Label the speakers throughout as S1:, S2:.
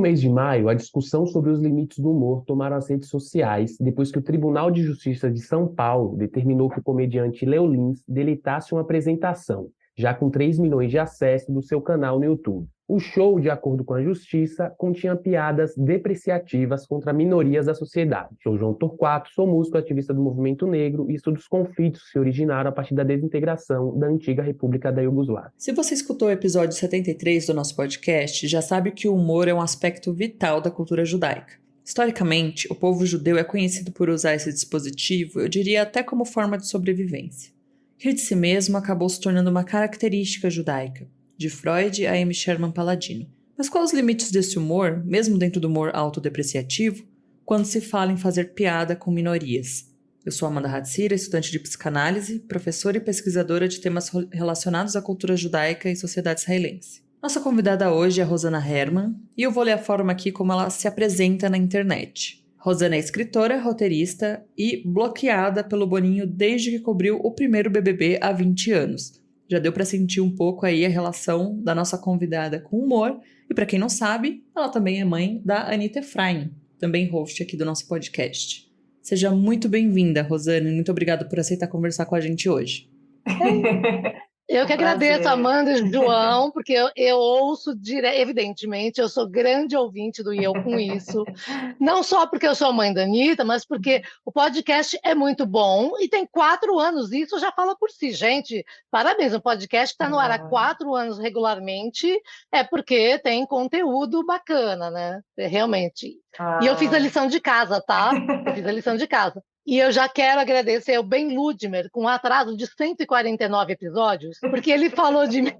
S1: mês de maio, a discussão sobre os limites do humor tomaram as redes sociais depois que o Tribunal de Justiça de São Paulo determinou que o comediante Léo Lins deletasse uma apresentação, já com 3 milhões de acessos do seu canal no YouTube. O show, de acordo com a Justiça, continha piadas depreciativas contra minorias da sociedade. Sou João Torquato, sou músico ativista do movimento negro e estudo os conflitos que se originaram a partir da desintegração da antiga República da Iugoslávia.
S2: Se você escutou o episódio 73 do nosso podcast, já sabe que o humor é um aspecto vital da cultura judaica. Historicamente, o povo judeu é conhecido por usar esse dispositivo, eu diria até como forma de sobrevivência. Rir de si mesmo acabou se tornando uma característica judaica, de Freud a Amy Sherman Palladino. Mas quais os limites desse humor, mesmo dentro do humor autodepreciativo, quando se fala em fazer piada com minorias? Eu sou Amanda Hatzira, estudante de psicanálise, professora e pesquisadora de temas relacionados à cultura judaica e sociedade israelense. Nossa convidada hoje é a Rosana Herman, e eu vou ler a forma aqui como ela se apresenta na internet. Rosana é escritora, roteirista e bloqueada pelo Boninho desde que cobriu o primeiro BBB há 20 anos. Já deu para sentir um pouco aí a relação da nossa convidada com o humor, e para quem não sabe, ela também é mãe da Anitta Efraim, também host aqui do nosso podcast. Seja muito bem-vinda, Rosana, e muito obrigada por aceitar conversar com a gente hoje.
S3: Eu que agradeço, Amanda e João, porque eu ouço, evidentemente, eu sou grande ouvinte do E Eu Com Isso, não só porque eu sou mãe da Anitta, mas porque o podcast é muito bom e tem 4 anos, e isso já fala por si, gente, parabéns, um podcast que está no ar há 4 anos regularmente, é porque tem conteúdo bacana, né, realmente. E eu fiz a lição de casa, tá? Eu fiz a lição de casa. E eu já quero agradecer ao Ben Ludmer, com um atraso de 149 episódios, porque ele falou de mim.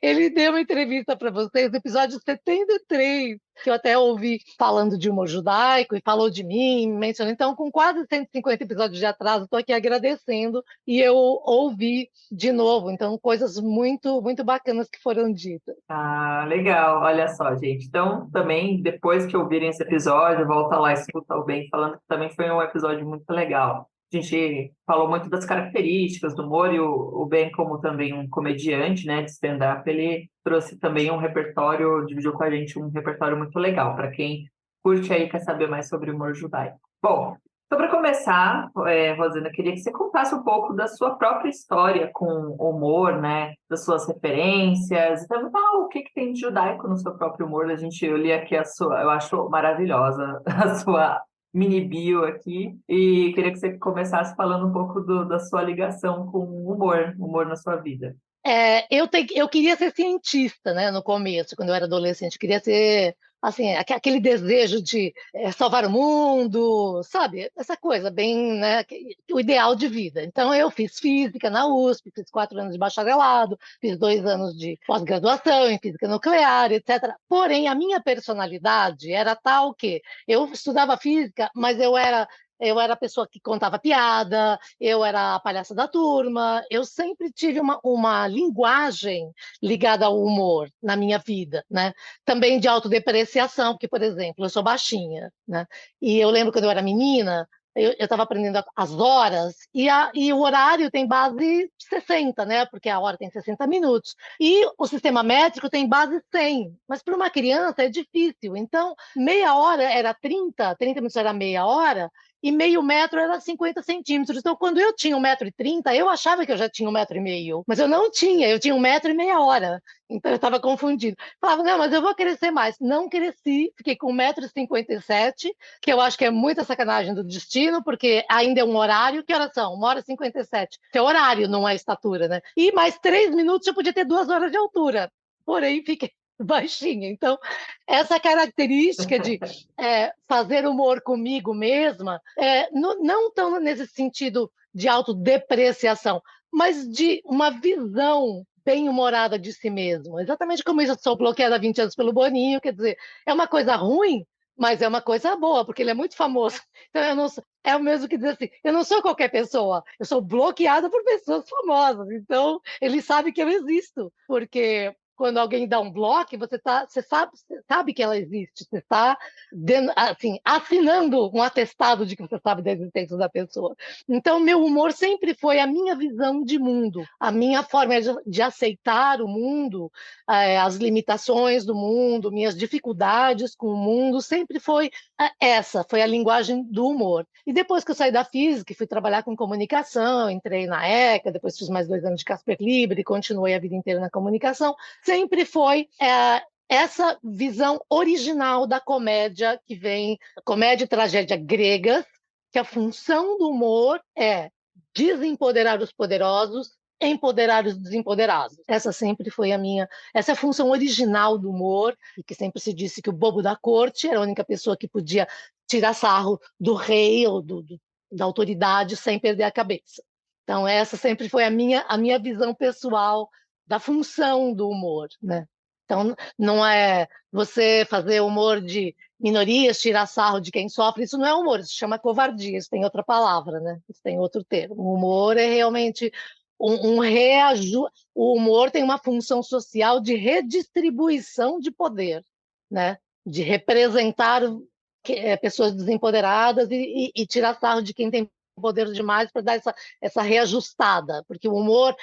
S3: Ele deu uma entrevista para vocês no episódio 73, que eu até ouvi falando de humor judaico, e falou de mim, mencionou. Então, com quase 150 episódios de atraso, estou aqui agradecendo, e eu ouvi de novo. Então, coisas muito, muito bacanas que foram ditas.
S4: Ah, legal. Olha só, gente. Então, também, depois que ouvirem esse episódio, volta lá e escuta o Ben falando que também foi um episódio muito legal. A gente falou muito das características do humor e o Ben, como também um comediante, né, de stand-up, ele trouxe também um repertório, dividiu com a gente um repertório muito legal, para quem curte aí e quer saber mais sobre humor judaico. Bom, então, para começar, Rosana, eu queria que você contasse um pouco da sua própria história com o humor, né, das suas referências, e também falar o que tem de judaico no seu próprio humor. Eu li aqui eu acho maravilhosa a sua mini bio aqui, e queria que você começasse falando um pouco da sua ligação com o humor na sua vida.
S3: Eu queria ser cientista, né, no começo, quando eu era adolescente. Eu queria ser, assim, aquele desejo de salvar o mundo, sabe? Essa coisa bem, né, o ideal de vida. Então, eu fiz física na USP, fiz 4 anos de bacharelado, fiz 2 anos de pós-graduação em física nuclear, etc. Porém, a minha personalidade era tal que eu estudava física, mas eu era a pessoa que contava piada, eu era a palhaça da turma, eu sempre tive uma linguagem ligada ao humor na minha vida, né? Também de autodepreciação, porque, por exemplo, eu sou baixinha, né? E eu lembro quando eu era menina, eu estava aprendendo as horas, e o horário tem base 60, né? Porque a hora tem 60 minutos. E o sistema métrico tem base 100. Mas para uma criança é difícil. Então, meia hora era 30 minutos era meia hora, e meio metro era 50 centímetros. Então, quando eu tinha 1,30 m, eu achava que eu já tinha 1,5 m, mas eu não tinha, eu tinha 1,5 m. Então, eu estava confundindo. Falava, não, mas eu vou crescer mais. Não cresci, fiquei com 1,57 m, que eu acho que é muita sacanagem do destino, porque ainda é um horário. Que horas são? 1h57. Que é horário, não é estatura, né? E mais 3 minutos eu podia ter 2 horas de altura. Porém, fiquei baixinha. Então, essa característica de fazer humor comigo mesma, não tão nesse sentido de autodepreciação, mas de uma visão bem-humorada de si mesmo. Exatamente como isso, eu sou bloqueada há 20 anos pelo Boninho, quer dizer, é uma coisa ruim, mas é uma coisa boa, porque ele é muito famoso. Então, eu não sou, é o mesmo que dizer assim, eu não sou qualquer pessoa, eu sou bloqueada por pessoas famosas. Então, ele sabe que eu existo, porque quando alguém dá um bloco, você sabe que ela existe, você está assim, assinando um atestado de que você sabe da existência da pessoa. Então, meu humor sempre foi a minha visão de mundo, a minha forma de aceitar o mundo, as limitações do mundo, minhas dificuldades com o mundo, sempre foi essa, foi a linguagem do humor. E depois que eu saí da física, fui trabalhar com comunicação, entrei na ECA, depois fiz mais 2 anos de Casper Libre, continuei a vida inteira na comunicação, sempre foi essa visão original da comédia, que vem, comédia e tragédia gregas, que a função do humor é desempoderar os poderosos, empoderar os desempoderados. Essa sempre foi essa é a função original do humor, e que sempre se disse que o bobo da corte era a única pessoa que podia tirar sarro do rei ou da autoridade sem perder a cabeça. Então, essa sempre foi a minha visão pessoal da função do humor, né? Então, não é você fazer humor de minorias, tirar sarro de quem sofre, isso não é humor, isso chama covardia, isso tem outra palavra, né? Isso tem outro termo. O humor é realmente o humor tem uma função social de redistribuição de poder, né? De representar pessoas desempoderadas e tirar sarro de quem tem poder demais para dar essa reajustada, porque o humor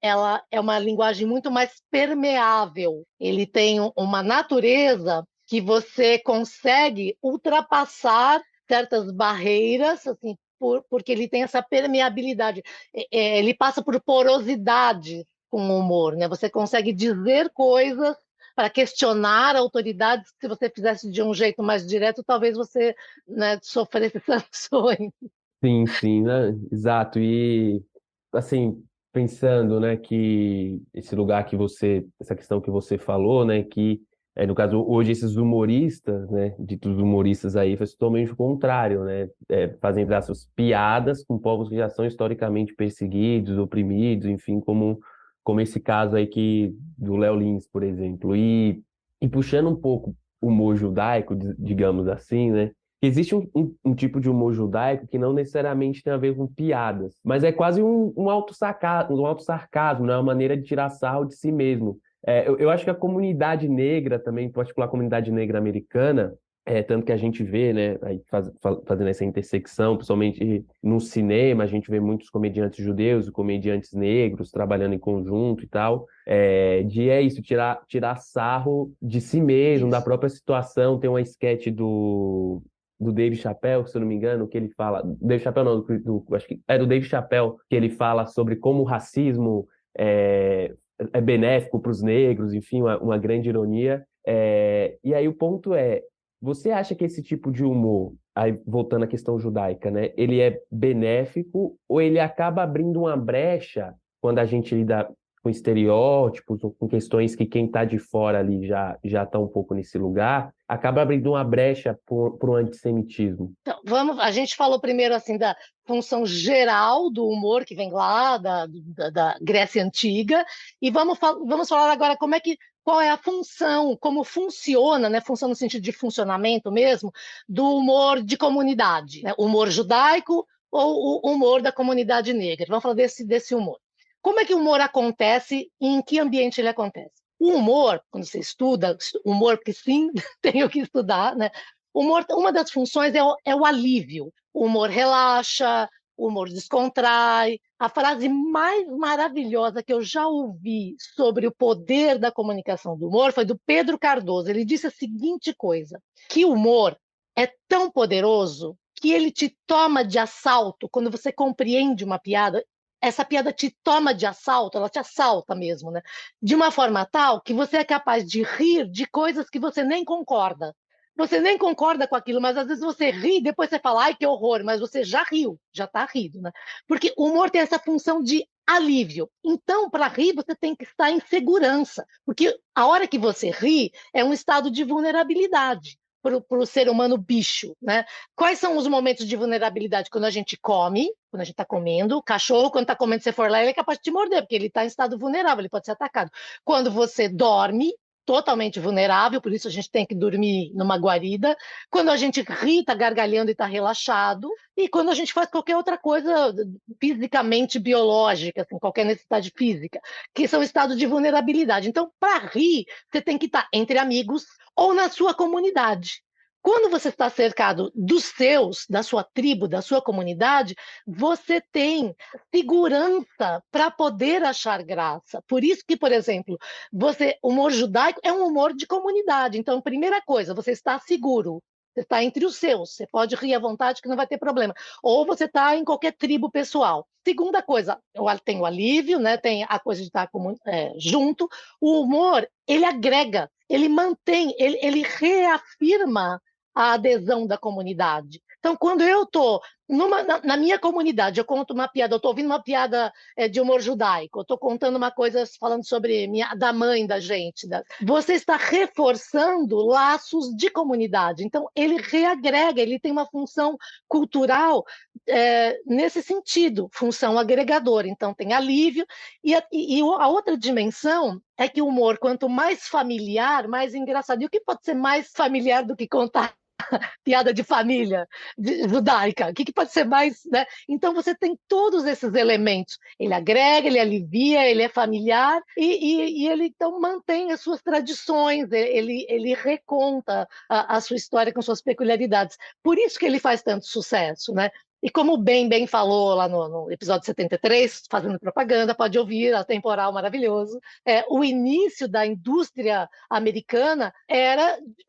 S3: ela é uma linguagem muito mais permeável, ele tem uma natureza que você consegue ultrapassar certas barreiras, assim, porque ele tem essa permeabilidade, ele passa por porosidade com o humor, né? Você consegue dizer coisas para questionar autoridades que, se você fizesse de um jeito mais direto, talvez você, né, sofresse sanções.
S1: Sim, sim, né? Exato. E assim, pensando, né, que esse lugar que essa questão que você falou, né, que no caso hoje esses humoristas, né, ditos humoristas aí, faz totalmente o contrário, né, fazem entre aspas piadas com povos que já são historicamente perseguidos, oprimidos, enfim, como esse caso aí do Léo Lins, por exemplo, e puxando um pouco o humor judaico, digamos assim, né. Existe um tipo de humor judaico que não necessariamente tem a ver com piadas, mas é quase um auto-sarcasmo, né? Uma maneira de tirar sarro de si mesmo. Eu acho que a comunidade negra também, em particular a comunidade negra americana, tanto que a gente vê, né, aí fazendo essa intersecção, principalmente no cinema, a gente vê muitos comediantes judeus e comediantes negros trabalhando em conjunto e tal, isso, tirar sarro de si mesmo, da
S3: Isso.
S1: própria situação. Tem uma sketch do Dave Chappelle, se eu não me engano, que ele fala. Dave Chappelle não, acho que é do Dave Chappelle, que ele fala sobre como o racismo é benéfico para os negros, enfim, uma grande ironia. E aí o ponto é: você acha que esse tipo de humor, aí voltando à questão judaica, né, ele é benéfico ou ele acaba abrindo uma brecha quando a gente lida com estereótipos ou com questões que quem está de fora ali já está um pouco nesse lugar, acaba abrindo uma brecha para o antissemitismo?
S3: Então, a gente falou primeiro assim da função geral do humor que vem lá da Grécia Antiga, e vamos falar agora qual é a função, como funciona, né? Função no sentido de funcionamento mesmo, do humor de comunidade, né? O humor judaico ou o humor da comunidade negra. Vamos falar desse humor. Como é que o humor acontece e em que ambiente ele acontece? O humor, quando você estuda humor, porque sim, tenho que estudar, né? O humor, uma das funções é o alívio. O humor relaxa, o humor descontrai. A frase mais maravilhosa que eu já ouvi sobre o poder da comunicação do humor foi do Pedro Cardoso. Ele disse a seguinte coisa, que o humor é tão poderoso que ele te toma de assalto quando você compreende uma piada. Essa piada te toma de assalto, ela te assalta mesmo, né? De uma forma tal que você é capaz de rir de coisas que você nem concorda. Você nem concorda com aquilo, mas às vezes você ri, depois você fala, ai, que horror, mas você já riu, já está rindo, né? Porque o humor tem essa função de alívio. Então, para rir, você tem que estar em segurança, porque a hora que você ri é um estado de vulnerabilidade para o ser humano bicho, né? Quais são os momentos de vulnerabilidade? Quando a gente come, quando a gente está comendo, o cachorro, quando está comendo, você for lá, ele é capaz de te morder, porque ele está em estado vulnerável, ele pode ser atacado. Quando você dorme, totalmente vulnerável, por isso a gente tem que dormir numa guarida. Quando a gente ri, está gargalhando e está relaxado. E quando a gente faz qualquer outra coisa fisicamente biológica, assim, qualquer necessidade física, que são estados de vulnerabilidade. Então, para rir, você tem que estar entre amigos ou na sua comunidade. Quando você está cercado dos seus, da sua tribo, da sua comunidade, você tem segurança para poder achar graça. Por isso que, por exemplo, humor judaico é um humor de comunidade. Então, primeira coisa, você está seguro. Você está entre os seus, você pode rir à vontade que não vai ter problema. Ou você está em qualquer tribo pessoal. Segunda coisa, tem o alívio, né? Tem a coisa de estar junto. O humor, ele agrega, ele mantém, ele reafirma a adesão da comunidade. Então, quando eu estou na minha comunidade, eu conto uma piada, eu estou ouvindo uma piada de humor judaico, eu estou contando uma coisa falando sobre da mãe da gente. Você está reforçando laços de comunidade. Então, ele reagrega, ele tem uma função cultural nesse sentido, função agregadora. Então, tem alívio. E a outra dimensão é que o humor, quanto mais familiar, mais engraçado. E o que pode ser mais familiar do que contar piada de família judaica? O que pode ser mais, né? Então você tem todos esses elementos. Ele agrega, ele alivia, ele é familiar e ele então mantém as suas tradições, ele reconta a sua história com suas peculiaridades. Por isso que ele faz tanto sucesso, né? E como o Ben falou lá no episódio 73, fazendo propaganda, pode ouvir, atemporal maravilhoso, o início da indústria americana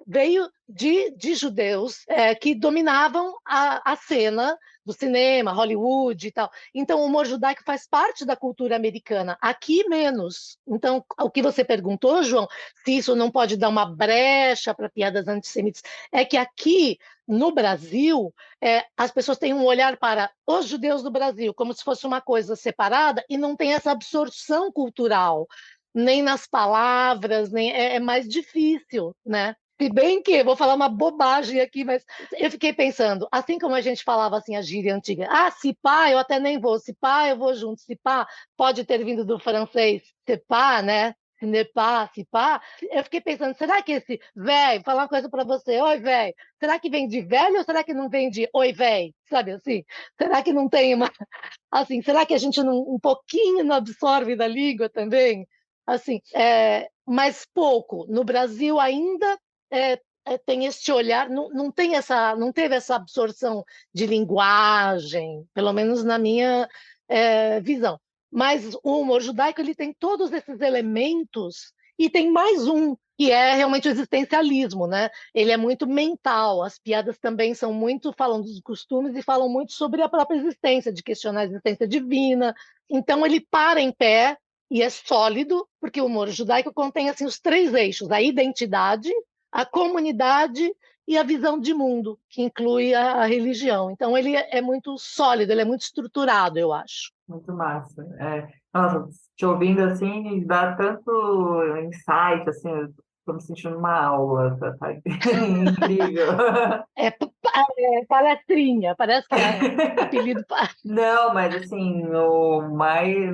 S3: veio de judeus que dominavam a cena do cinema, Hollywood e tal. Então, o humor judaico faz parte da cultura americana, aqui menos. Então, o que você perguntou, João, se isso não pode dar uma brecha para piadas antissemitas, é que aqui no Brasil, as pessoas têm um olhar para os judeus do Brasil, como se fosse uma coisa separada, e não tem essa absorção cultural, nem nas palavras, nem é mais difícil, né? Se bem que, vou falar uma bobagem aqui, mas eu fiquei pensando, assim como a gente falava assim, a gíria antiga, se pá, eu até nem vou, se pá, eu vou junto, se pá, pode ter vindo do francês, se pá, né? Se pá, eu fiquei pensando, será que esse velho, falar uma coisa para você, oi, velho, será que vem de velho ou será que não vem de oi, velho? Sabe assim? Será que não tem uma. Assim, será que a gente um pouquinho não absorve da língua também? Assim, mas pouco. No Brasil ainda tem este olhar, não teve essa absorção de linguagem, pelo menos na minha visão. Mas o humor judaico ele tem todos esses elementos e tem mais um, que é realmente o existencialismo, né? Ele é muito mental, as piadas também são muito, falam dos costumes e falam muito sobre a própria existência, de questionar a existência divina. Então ele para em pé e é sólido, porque o humor judaico contém assim, os três eixos, a identidade, a comunidade e a visão de mundo, que inclui a religião. Então ele é muito sólido, ele é muito estruturado, eu acho.
S4: Muito massa. Nossa, te ouvindo assim, dá tanto insight, assim, eu tô me sentindo uma aula, tá incrível.
S3: Palestrinha, parece que é apelido.
S4: Não, mas assim,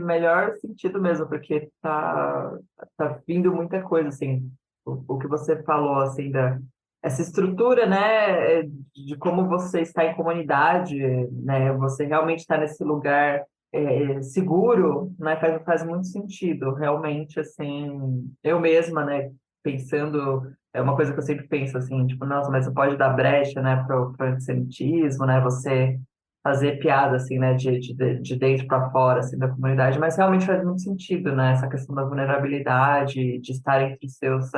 S4: melhor sentido mesmo, porque tá vindo muita coisa, assim, o que você falou, assim, essa estrutura, né, de como você está em comunidade, né, você realmente está nesse lugar seguro, né, faz muito sentido, realmente, assim, eu mesma, né, pensando, é uma coisa que eu sempre penso, assim, tipo, nossa, mas não pode dar brecha, né, pro antissemitismo, né, você fazer piada, assim, né, de dentro para fora, assim, da comunidade, mas realmente faz muito sentido, né, essa questão da vulnerabilidade, de estar entre os seus,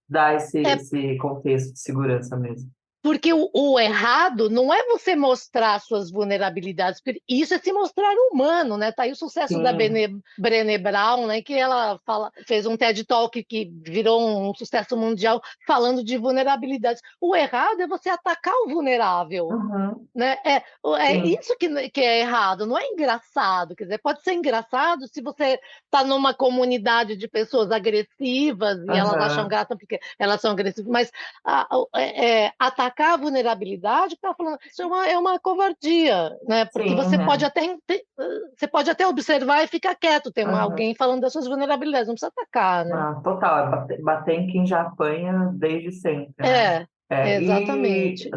S4: dar esse contexto de segurança mesmo.
S3: Porque o errado não é você mostrar suas vulnerabilidades, isso é se mostrar humano, né? Tá aí o sucesso
S4: Sim.
S3: da Brené Brown, né? Que ela fez um TED Talk que virou um sucesso mundial falando de vulnerabilidades. O errado é você atacar o vulnerável.
S4: Uhum.
S3: Né? Isso que é errado, não é engraçado. Quer dizer, pode ser engraçado se você está numa comunidade de pessoas agressivas e elas acham graça porque elas são agressivas, mas atacar atacar a vulnerabilidade, tá falando, isso é uma covardia, né? Porque
S4: Sim,
S3: você pode até observar e ficar quieto, tem
S4: aham.
S3: alguém falando das suas vulnerabilidades, não precisa atacar, né?
S4: Ah, total, é bater em quem já apanha desde sempre, né?
S3: É,
S4: E
S3: exatamente.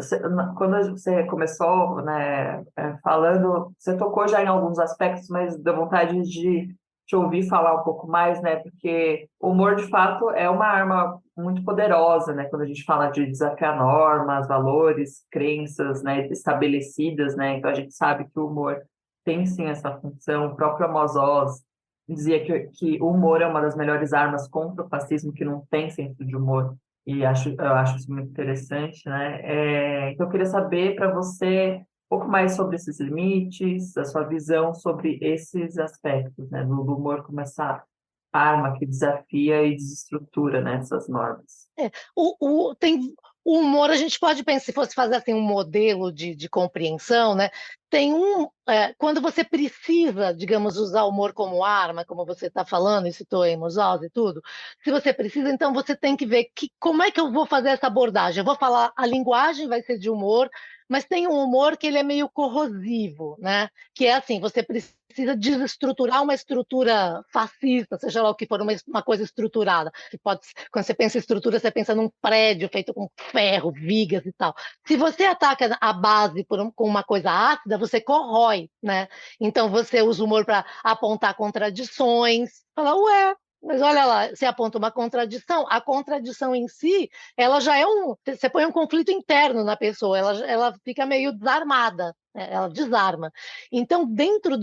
S4: quando você começou, né, falando, você tocou já em alguns aspectos, mas deu vontade de te ouvir falar um pouco mais, né? Porque o humor, de fato, é uma arma muito poderosa, né? Quando a gente fala de desafiar normas, valores, crenças, né, estabelecidas, né? Então a gente sabe que o humor tem sim essa função. O próprio Amos Oz dizia que o humor é uma das melhores armas contra o fascismo, que não tem senso de humor. E eu acho isso muito interessante, né? Então, eu queria saber para você um pouco mais sobre esses limites, a sua visão sobre esses aspectos, né? Do humor como essa arma que desafia e desestrutura, né, essas normas.
S3: É, o humor, a gente pode pensar, se fosse fazer assim, um modelo de compreensão, né? Quando você precisa, digamos, usar o humor como arma, como você está falando, e citou Amos Oz e tudo, se você precisa, então você tem que ver como é que eu vou fazer essa abordagem. Eu vou falar, a linguagem vai ser de humor, mas tem um humor que ele é meio corrosivo, né? Que é assim, você precisa desestruturar uma estrutura fascista, seja lá o que for, uma coisa estruturada. Que pode, quando você pensa em estrutura, você pensa num prédio feito com ferro, vigas e tal. Se você ataca a base com uma coisa ácida, você corrói, né? Então você usa o humor para apontar contradições, fala, ué, mas olha lá, você aponta uma contradição, a contradição em si, ela já é você põe um conflito interno na pessoa, ela fica meio desarmada, né? Ela desarma. Então, dentro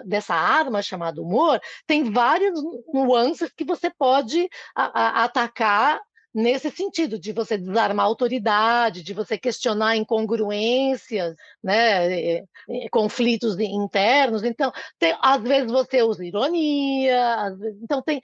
S3: dessa arma chamada humor, tem várias nuances que você pode atacar nesse sentido, de você desarmar a autoridade, de você questionar incongruências, né, conflitos internos. Então, às vezes você usa ironia, então tem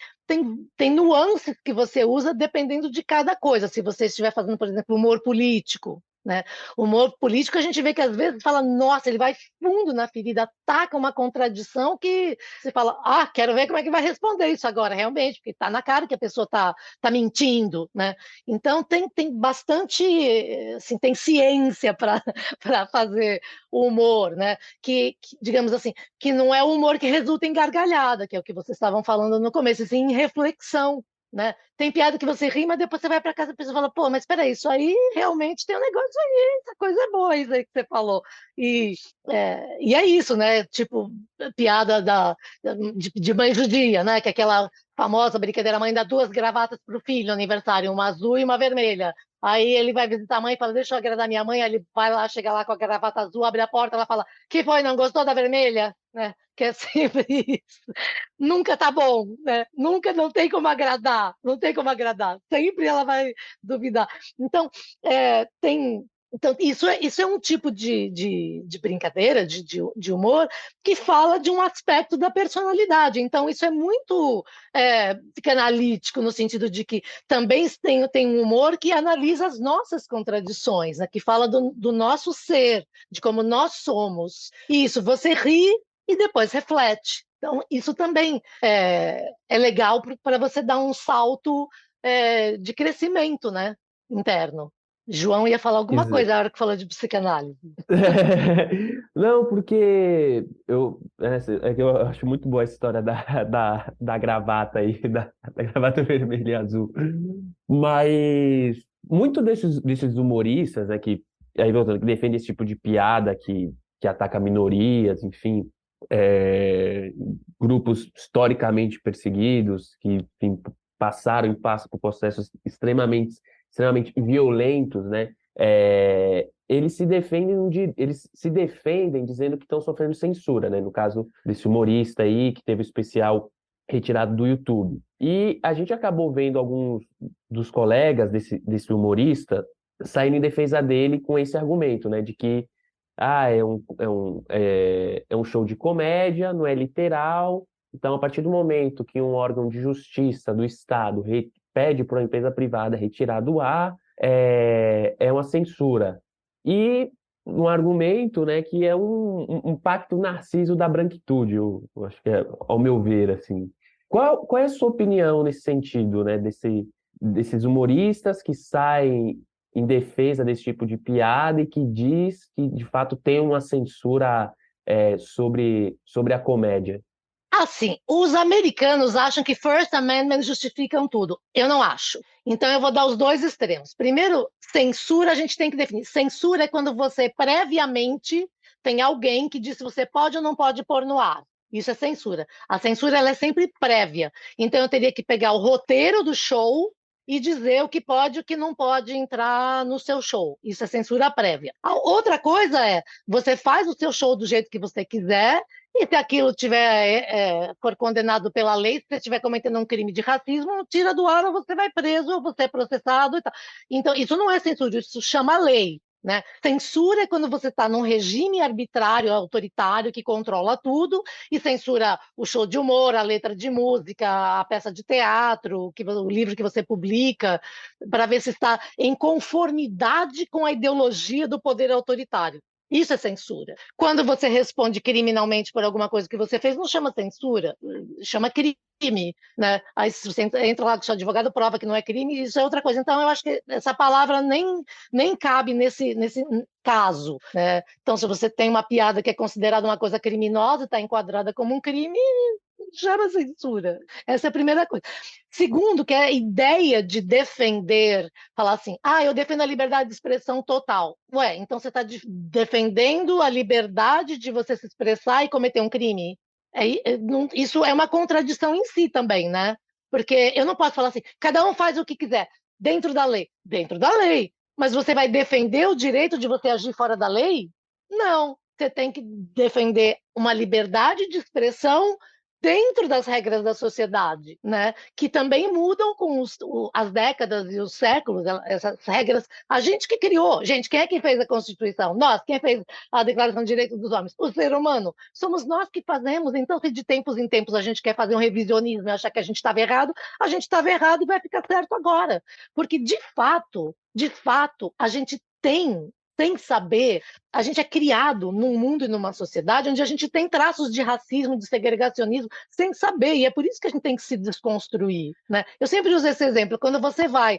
S3: nuances que você usa dependendo de cada coisa. Se você estiver fazendo, por exemplo, humor político, né? O humor político a gente vê que às vezes fala, nossa, ele vai fundo na ferida, ataca uma contradição que você fala, quero ver como é que vai responder isso agora, realmente, porque está na cara que a pessoa tá mentindo, né? Então tem bastante, assim, tem ciência para fazer o humor, né? Digamos assim, que não é o humor que resulta em gargalhada, que é o que vocês estavam falando no começo, assim, em reflexão, né? Tem piada que você ri, mas depois você vai para casa e a pessoa fala, pô, mas espera isso aí realmente tem um negócio aí, essa coisa é boa, isso aí que você falou. E é isso, né? Tipo, piada de mãe judia, né? Que é aquela famosa brincadeira, a mãe dá duas gravatas para o filho no aniversário, uma azul e uma vermelha. Aí ele vai visitar a mãe e fala, deixa eu agradar minha mãe. Aí ele vai lá, chega lá com a gravata azul, abre a porta, ela fala, que foi, não gostou da vermelha? Né? Que é sempre isso. Nunca tá bom, né? Nunca não tem como agradar, não tem como agradar. Sempre ela vai duvidar. Então, isso é um tipo de brincadeira, de humor, que fala de um aspecto da personalidade. Então, isso é muito psicanalítico, no sentido de que também tem um humor que analisa as nossas contradições, né? Que fala do nosso ser, de como nós somos. E isso, você ri e depois reflete. Então, isso também é legal para você dar um salto de crescimento, né, interno. João ia falar alguma coisa na hora que falou de psicanálise.
S1: Não, porque é que eu acho muito boa a história da gravata aí, da gravata vermelha e azul. Mas muito desses humoristas, né, aí voltando, que defendem esse tipo de piada que ataca minorias, enfim, é, grupos historicamente perseguidos, que, enfim, passaram e passam por processos extremamente violentos, né? Eles se defendem dizendo que estão sofrendo censura, né? No caso desse humorista aí que teve o especial retirado do YouTube. E a gente acabou vendo alguns dos colegas desse humorista saindo em defesa dele com esse argumento, né? De que é um show de comédia, não é literal. Então, a partir do momento que um órgão de justiça do Estado pede para uma empresa privada retirar do ar, é uma censura. E um argumento, né, que é um pacto narciso da branquitude, eu acho que é, ao meu ver, assim. Qual é a sua opinião nesse sentido, né, desses humoristas que saem em defesa desse tipo de piada e que diz que, de fato, tem uma censura sobre a comédia?
S3: Assim, os americanos acham que First Amendment justificam tudo. Eu não acho. Então, eu vou dar os dois extremos. Primeiro, censura a gente tem que definir. Censura é quando você previamente tem alguém que diz se você pode ou não pode pôr no ar. Isso é censura. A censura ela é sempre prévia. Então, eu teria que pegar o roteiro do show e dizer o que pode e o que não pode entrar no seu show. Isso é censura prévia. A outra coisa é, você faz o seu show do jeito que você quiser, e se aquilo for condenado pela lei, se você estiver cometendo um crime de racismo, tira do ar ou você vai preso ou você é processado e tal. Então, isso não é censura, isso chama lei. Né? Censura é quando você está num regime arbitrário, autoritário, que controla tudo, e censura o show de humor, a letra de música, a peça de teatro, o livro que você publica, para ver se está em conformidade com a ideologia do poder autoritário. Isso é censura. Quando você responde criminalmente por alguma coisa que você fez, não chama censura, chama crime, né? Aí se você entra lá com o seu advogado, prova que não é crime, isso é outra coisa. Então, eu acho que essa palavra nem cabe nesse caso, né? Então, se você tem uma piada que é considerada uma coisa criminosa, está enquadrada como um crime, chama censura. Essa é a primeira coisa. Segundo, que é a ideia de defender, falar assim, eu defendo a liberdade de expressão total. Ué, então você está defendendo a liberdade de você se expressar e cometer um crime? Isso é uma contradição em si também, né? Porque eu não posso falar assim, cada um faz o que quiser, dentro da lei. Dentro da lei. Mas você vai defender o direito de você agir fora da lei? Não. Você tem que defender uma liberdade de expressão dentro das regras da sociedade, né? Que também mudam com as décadas e os séculos, essas regras. A gente que criou, gente, quem é que fez a Constituição? Nós, quem fez a Declaração de Direitos dos Homens? O ser humano. Somos nós que fazemos. Então, se de tempos em tempos a gente quer fazer um revisionismo e achar que a gente estava errado, a gente estava errado e vai ficar certo agora. Porque, de fato, a gente tem, sem saber, a gente é criado num mundo e numa sociedade onde a gente tem traços de racismo, de segregacionismo, sem saber, e é por isso que a gente tem que se desconstruir, né? Eu sempre uso esse exemplo, quando você vai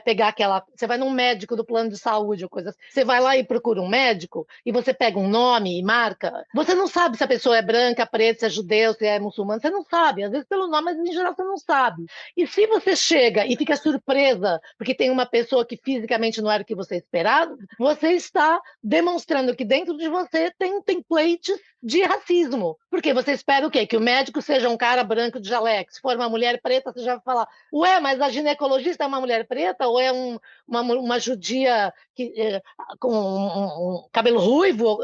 S3: pegar você vai num médico do plano de saúde ou coisa assim, você vai lá e procura um médico, e você pega um nome e marca, você não sabe se a pessoa é branca, preta, se é judeu, se é muçulmano, você não sabe, às vezes pelo nome, mas em geral você não sabe. E se você chega e fica surpresa, porque tem uma pessoa que fisicamente não era o que você esperava, você está demonstrando que dentro de você tem templates de racismo. Porque você espera o quê? Que o médico seja um cara branco de jaleco. Se for uma mulher preta, você já vai falar, ué, mas a ginecologista é uma mulher preta? Ou é uma judia com um cabelo ruivo?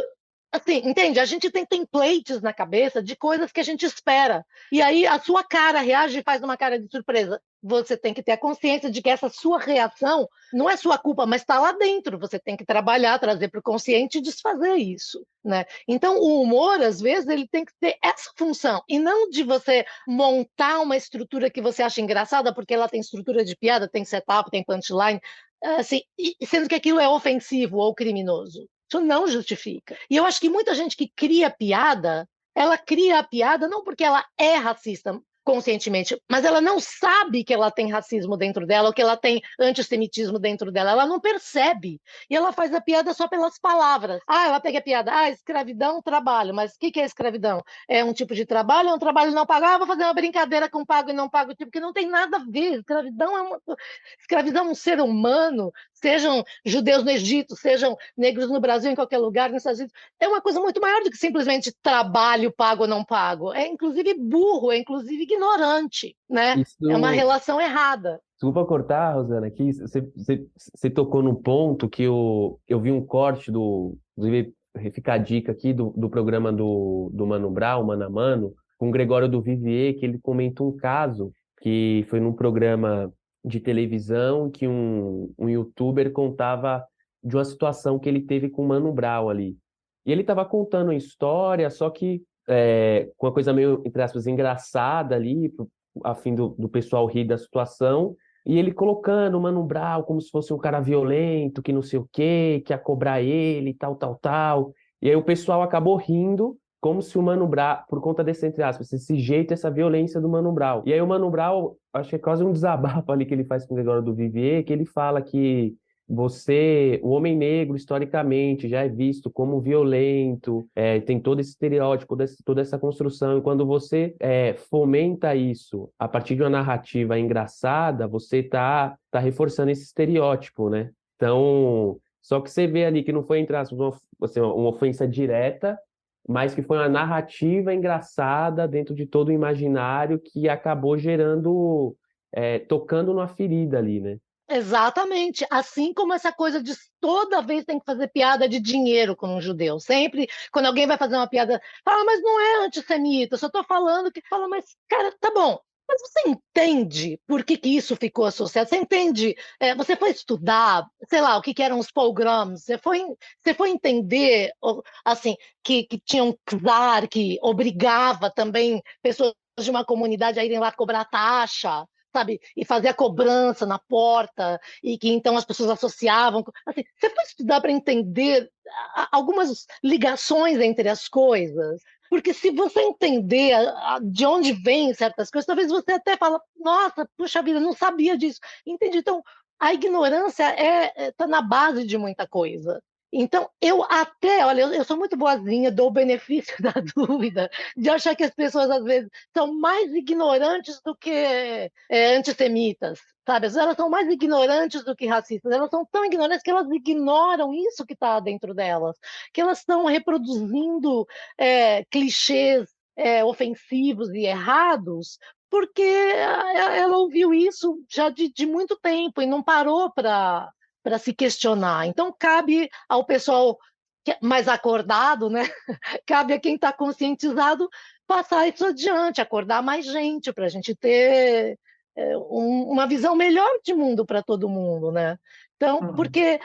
S3: Assim, entende? A gente tem templates na cabeça de coisas que a gente espera. E aí a sua cara reage e faz uma cara de surpresa. Você tem que ter a consciência de que essa sua reação não é sua culpa, mas está lá dentro. Você tem que trabalhar, trazer para o consciente e desfazer isso, né? Então, o humor, às vezes, ele tem que ter essa função, e não de você montar uma estrutura que você acha engraçada, porque ela tem estrutura de piada, tem setup, tem punchline, assim, sendo que aquilo é ofensivo ou criminoso. Isso não justifica. E eu acho que muita gente que cria piada, ela cria a piada não porque ela é racista conscientemente, mas ela não sabe que ela tem racismo dentro dela, ou que ela tem antissemitismo dentro dela, ela não percebe. E ela faz a piada só pelas palavras. Ela pega a piada, escravidão, trabalho. Mas o que é escravidão? É um tipo de trabalho, é um trabalho não pago. Vou fazer uma brincadeira com pago e não pago, tipo, que não tem nada a ver. Escravidão é um ser humano, sejam judeus no Egito, sejam negros no Brasil, em qualquer lugar, nos Estados Unidos, é uma coisa muito maior do que simplesmente trabalho pago ou não pago. É inclusive burro, é inclusive ignorante, né? É uma
S1: Isso,
S3: relação errada.
S1: desculpa cortar, Rosana, aqui você tocou num ponto que eu vi um corte inclusive, fica a dica aqui do programa do Mano Brown, Mano a Mano, com o Gregório do Vivier, que ele comenta um caso que foi num programa de televisão que um youtuber contava de uma situação que ele teve com o Mano Brown ali. E ele estava contando a história, só que com uma coisa meio, entre aspas, engraçada ali, a fim do pessoal rir da situação, e ele colocando o Mano Brown como se fosse um cara violento, que não sei o quê, que ia cobrar ele, tal, tal, tal. E aí o pessoal acabou rindo, como se o Mano Brown, por conta desse, entre aspas, esse jeito, essa violência do Mano Brown. E aí o Mano Brown, acho que é quase um desabafo ali que ele faz com o Gregório do Vivier, que ele fala que o homem negro, historicamente, já é visto como violento, tem todo esse estereótipo, toda essa construção, e quando você fomenta isso a partir de uma narrativa engraçada, você tá reforçando esse estereótipo, né? Então, só que você vê ali que não foi, entre aspas, uma ofensa direta, mas que foi uma narrativa engraçada dentro de todo o imaginário que acabou gerando, tocando numa ferida ali, né?
S3: Exatamente. Assim como essa coisa de toda vez tem que fazer piada de dinheiro com um judeu. Sempre, quando alguém vai fazer uma piada, fala, mas não é antissemita, eu só estou falando que. Fala, mas, cara, tá bom. Mas você entende por que isso ficou associado? Você entende? Você foi estudar, sei lá, o que eram os pogroms? Você foi entender, assim, que tinha um czar que obrigava também pessoas de uma comunidade a irem lá cobrar taxa, sabe, e fazer a cobrança na porta, e que então as pessoas associavam. Assim, você pode estudar para entender algumas ligações entre as coisas, porque se você entender de onde vêm certas coisas, talvez você até fala, nossa, puxa vida, não sabia disso. Entendi. Então, a ignorância está na base de muita coisa. Então, olha, eu sou muito boazinha, dou o benefício da dúvida, de achar que as pessoas, às vezes, são mais ignorantes do que antissemitas, sabe? Elas são mais ignorantes do que racistas, elas são tão ignorantes que elas ignoram isso que está dentro delas, que elas estão reproduzindo clichês ofensivos e errados, porque ela ouviu isso já de muito tempo e não parou para se questionar. Então, cabe ao pessoal mais acordado, né? Cabe a quem está conscientizado passar isso adiante, acordar mais gente, para a gente ter uma visão melhor de mundo para todo mundo, né? Então,
S4: Uhum.
S3: porque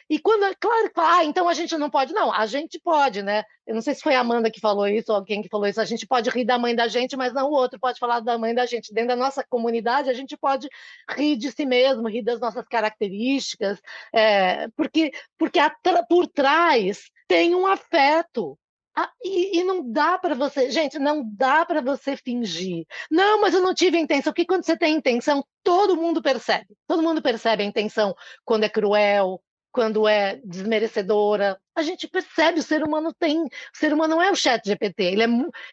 S3: e quando, claro que então a gente não pode, não, a gente pode, né? Eu não sei se foi a Amanda que falou isso ou alguém que falou isso, a gente pode rir da mãe da gente, mas não o outro pode falar da mãe da gente. Dentro da nossa comunidade, a gente pode rir de si mesmo, rir das nossas características, porque por trás tem um afeto. E não dá para você, gente, não dá para você fingir. Não, mas eu não tive intenção, porque quando você tem intenção, todo mundo percebe. Todo mundo percebe a intenção quando é cruel, quando é desmerecedora. A gente percebe, o ser humano não é o chat GPT,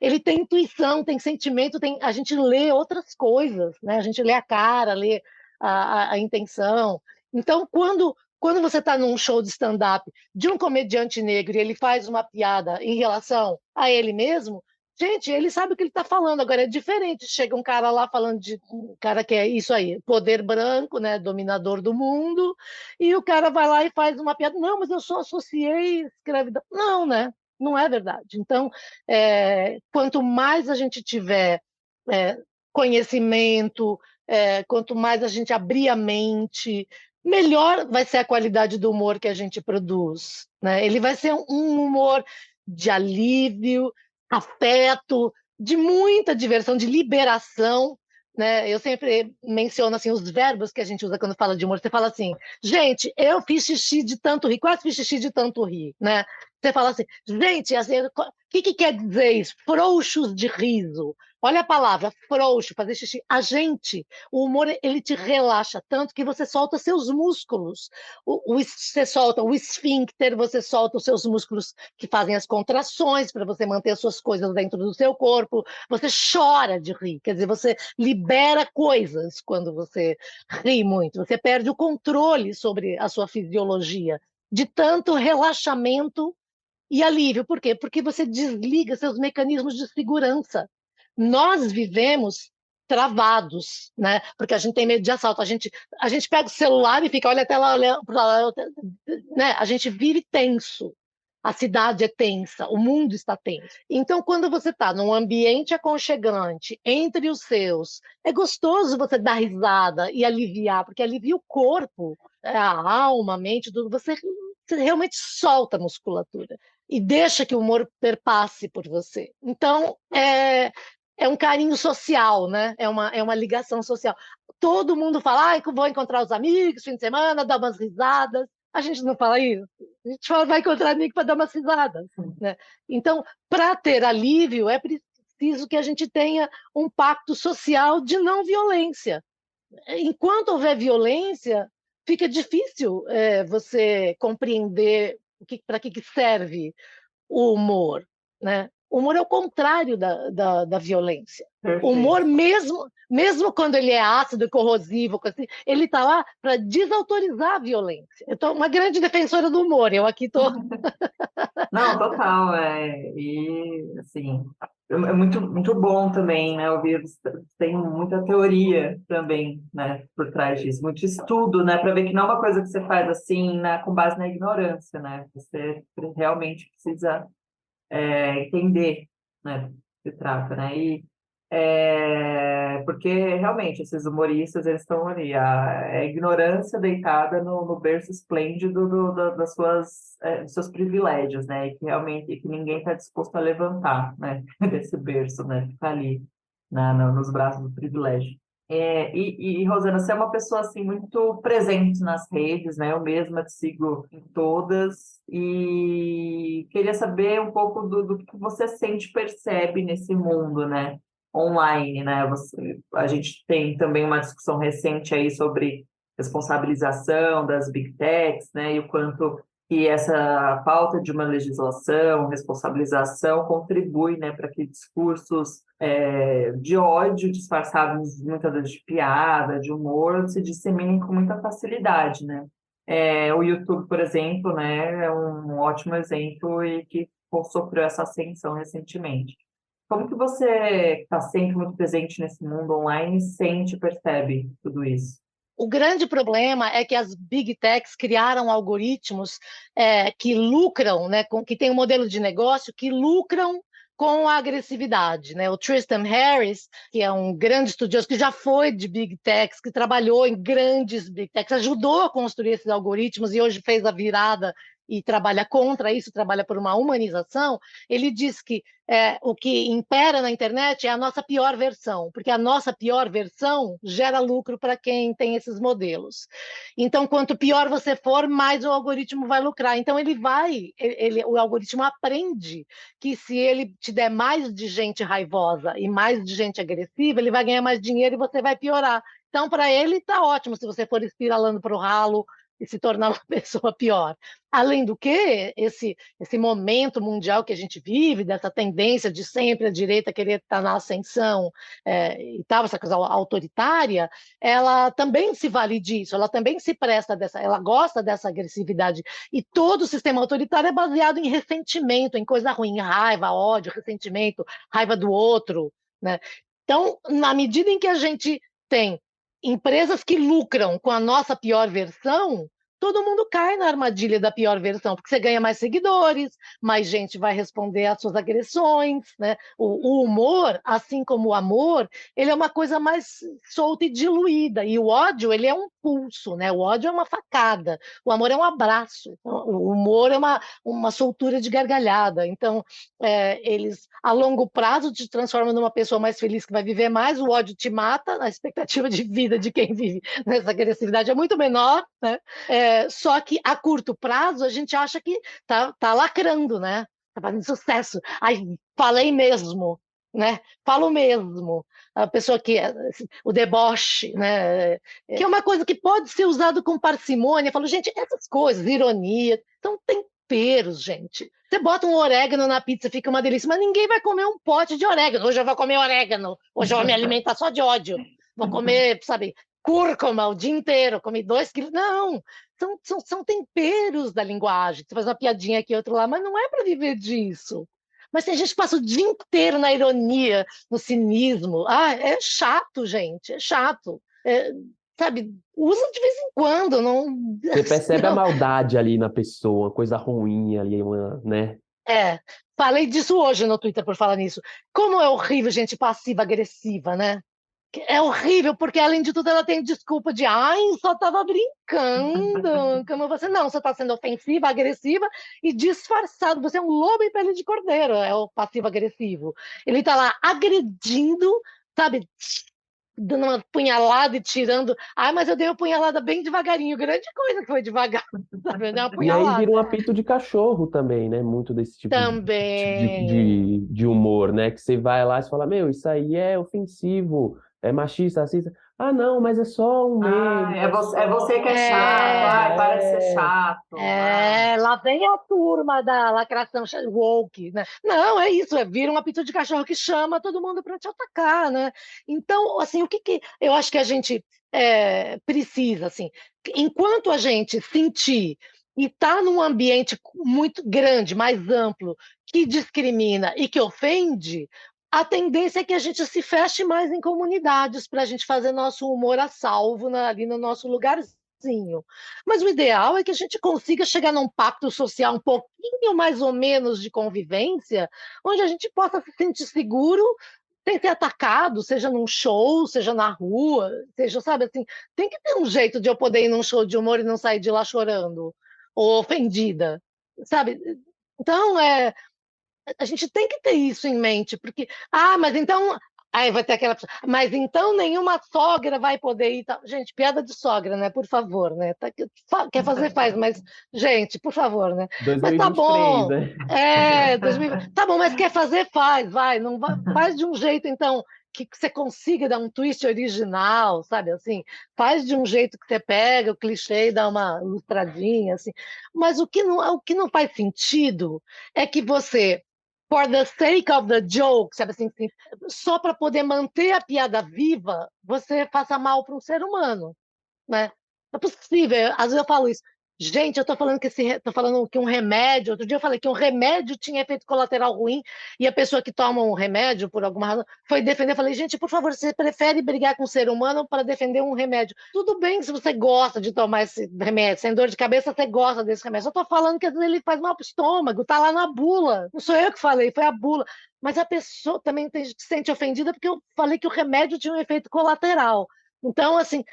S3: ele tem intuição, tem sentimento, a gente lê outras coisas, né? A gente lê a cara, lê a intenção. Então, quando você está num show de stand-up de um comediante negro e ele faz uma piada em relação a ele mesmo, gente, ele sabe o que ele está falando. Agora é diferente. Chega um cara lá falando de um cara que é isso aí, poder branco, né, dominador do mundo, e o cara vai lá e faz uma piada. Não, mas eu só associei escravidão. Não, né? Não é verdade. Então, quanto mais a gente tiver é, conhecimento, quanto mais a gente abrir a mente, melhor vai ser a qualidade do humor que a gente produz, né? Ele vai ser um humor de alívio, afeto, de muita diversão, de liberação, né? Eu sempre menciono assim os verbos que a gente usa quando fala de humor. Você fala assim, gente, eu fiz xixi de tanto rir, quase fiz xixi de tanto rir, né? Você fala assim, gente, assim, o que quer dizer isso? Frouxos de riso. Olha a palavra, frouxo, fazer xixi. O humor, ele te relaxa tanto que você solta seus músculos. Você solta o esfíncter, você solta os seus músculos que fazem as contrações para você manter as suas coisas dentro do seu corpo. Você chora de rir, quer dizer, você libera coisas quando você ri muito. Você perde o controle sobre a sua fisiologia de tanto relaxamento e alívio. Por quê? Porque você desliga seus mecanismos de segurança. Nós vivemos travados, né? Porque a gente tem medo de assalto. A gente pega o celular e fica, olha a tela, olha para lá, né? A gente vive tenso. A cidade é tensa, o mundo está tenso. Então, quando você está num ambiente aconchegante, entre os seus, é gostoso você dar risada e aliviar, porque alivia o corpo, a alma, a mente, tudo. Você realmente solta a musculatura e deixa que o humor perpasse por você. Então, é um carinho social, né? É uma ligação social. Todo mundo fala, que eu vou encontrar os amigos, fim de semana, dar umas risadas. A gente não fala isso. A gente fala, vai encontrar amigo para dar umas risadas, né? Então, para ter alívio, é preciso que a gente tenha um pacto social de não violência. Enquanto houver violência, fica difícil você compreender para que serve o humor, né? O humor é o contrário da violência. O humor,
S4: Perfeito.
S3: mesmo quando ele é ácido e corrosivo, assim, ele está lá para desautorizar a violência. Eu estou uma grande defensora do humor, eu aqui estou...
S4: Não, total, e assim, é muito, muito bom também, né, ouvir, tem muita teoria também, né, por trás disso, muito estudo, né, para ver que não é uma coisa que você faz assim, com base na ignorância, né, você realmente precisa entender, né, do que se trata, né, porque realmente esses humoristas, eles estão ali, a ignorância deitada no berço esplêndido das dos seus privilégios, né, e que realmente que ninguém está disposto a levantar, né, desse berço, né, ficar ali nos braços do privilégio. Rosana, você é uma pessoa assim muito presente nas redes, né? Eu mesma te sigo em todas e queria saber um pouco do que você sente, percebe nesse mundo, né? Online, né? A gente tem também uma discussão recente aí sobre responsabilização das big techs, né? E o quanto que essa falta de uma legislação, responsabilização contribui, né, para que discursos de ódio disfarçados muitas vezes de piada, de humor, se disseminem com muita facilidade, né? O YouTube, por exemplo, né, é um ótimo exemplo e que sofreu essa ascensão recentemente. Como que você está sempre muito presente nesse mundo online, sente e percebe tudo isso?
S3: O grande problema é que as big techs criaram algoritmos que lucram, né, que tem um modelo de negócio que lucram com a agressividade, né? O Tristan Harris, que é um grande estudioso, que já foi de big techs, que trabalhou em grandes big techs, ajudou a construir esses algoritmos e hoje fez a virada e trabalha contra isso, trabalha por uma humanização. Ele diz que o que impera na internet é a nossa pior versão, porque a nossa pior versão gera lucro para quem tem esses modelos. Então, quanto pior você for, mais o algoritmo vai lucrar. Então, o algoritmo aprende que se ele te der mais de gente raivosa e mais de gente agressiva, ele vai ganhar mais dinheiro e você vai piorar. Então, para ele, está ótimo se você for espiralando para o ralo e se tornar uma pessoa pior. Além do que, esse momento mundial que a gente vive, dessa tendência de sempre a direita querer estar na ascensão e tal, essa coisa autoritária, ela também se vale disso, ela também se presta ela gosta dessa agressividade. E todo o sistema autoritário é baseado em ressentimento, em coisa ruim, raiva, ódio, ressentimento, raiva do outro, né? Então, na medida em que a gente tem empresas que lucram com a nossa pior versão, todo mundo cai na armadilha da pior versão, porque você ganha mais seguidores, mais gente vai responder às suas agressões, né? O humor, assim como o amor, ele é uma coisa mais solta e diluída, e o ódio, ele é um pulso, né? O ódio é uma facada, o amor é um abraço, o humor é uma soltura de gargalhada. Então, eles, a longo prazo, te transformam numa pessoa mais feliz que vai viver mais, o ódio te mata, a expectativa de vida de quem vive nessa agressividade é muito menor, né? Só que a curto prazo a gente acha que tá lacrando, né? Tá fazendo sucesso. Ai, falei mesmo, né? Falo mesmo. A pessoa o deboche, né? Que é uma coisa que pode ser usado com parcimônia. Eu falo, gente, essas coisas, ironia, são temperos, gente. Você bota um orégano na pizza, fica uma delícia, mas ninguém vai comer um pote de orégano. Hoje eu vou comer orégano, hoje eu vou me alimentar só de ódio. Vou comer, sabe, cúrcuma o dia inteiro, comi 2 quilos. Não, são temperos da linguagem. Você faz uma piadinha aqui, outro lá, mas não é para viver disso. Mas se a gente passa o dia inteiro na ironia, no cinismo, é chato, gente, é chato. Sabe, usa de vez em quando, não...
S1: Você percebe a
S3: não.
S1: maldade ali na pessoa, uma coisa ruim ali, né?
S3: Falei disso hoje no Twitter por falar nisso. Como é horrível gente passiva-agressiva, né? É horrível, porque além de tudo ela tem desculpa de só estava brincando, como você não, você está sendo ofensiva, agressiva e disfarçado, você é um lobo em pele de cordeiro, é o passivo-agressivo. Ele está lá agredindo, sabe, dando uma punhalada e tirando, mas eu dei uma punhalada bem devagarinho, grande coisa que foi devagar, sabe, eu dei uma
S1: E aí vira
S3: punhalada.
S1: um apito de cachorro também, né? Muito desse tipo
S3: Também,
S1: de humor, né? Que você vai lá e fala, meu, isso aí é ofensivo, é machista, racista. Ah, não, mas é só um
S4: Ah,
S1: meme, é
S4: é
S1: só...
S4: você que é chato. Ai,
S3: É,
S4: para de ser
S1: É,
S4: chato. Ah.
S3: lá vem a turma da lacração woke, né? Não, é isso, vira um apito de cachorro que chama todo mundo para te atacar, né? Então, assim, o que que eu acho que a gente precisa, assim, enquanto a gente sentir e está num ambiente muito grande, mais amplo, que discrimina e que ofende, a tendência é que a gente se feche mais em comunidades para a gente fazer nosso humor a salvo ali no nosso lugarzinho. Mas o ideal é que a gente consiga chegar num pacto social um pouquinho mais ou menos de convivência, onde a gente possa se sentir seguro sem ser atacado, seja num show, seja na rua, seja, sabe assim, tem que ter um jeito de eu poder ir num show de humor e não sair de lá chorando ou ofendida, sabe? Então, a gente tem que ter isso em mente, porque, mas então, aí vai ter aquela pessoa, mas então nenhuma sogra vai poder ir, gente, piada de sogra, né, por favor, né, quer fazer, faz, mas, gente, por favor, né, mas tá
S1: 2023,
S3: bom,
S1: né?
S3: 2020, tá bom, mas quer fazer, faz, vai, não vai, faz de um jeito, então, que você consiga dar um twist original, sabe, assim, faz de um jeito que você pega o clichê e dá uma ilustradinha, assim, mas o que não faz sentido é que você for the sake of the joke, sabe assim, só para poder manter a piada viva, você faça mal para um ser humano, né? Não é possível. Às vezes eu falo isso. Gente, eu tô falando que um remédio. Outro dia eu falei que um remédio tinha efeito colateral ruim e a pessoa que toma um remédio por alguma razão foi defender. Eu falei, gente, por favor, você prefere brigar com um ser humano para defender um remédio? Tudo bem se você gosta de tomar esse remédio, sem dor de cabeça, você gosta desse remédio. Eu tô falando que às vezes ele faz mal pro estômago, tá lá na bula. Não sou eu que falei, foi a bula. Mas a pessoa também se sente ofendida porque eu falei que o remédio tinha um efeito colateral. Então, assim,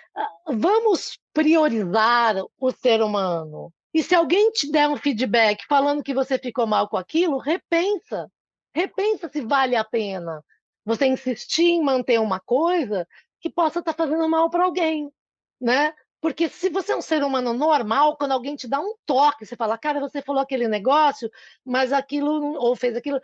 S3: vamos priorizar o ser humano. E se alguém te der um feedback falando que você ficou mal com aquilo, repensa. Repensa se vale a pena você insistir em manter uma coisa que possa estar fazendo mal para alguém, né? Porque se você é um ser humano normal, quando alguém te dá um toque, você fala, cara, você falou aquele negócio, mas aquilo, ou fez aquilo,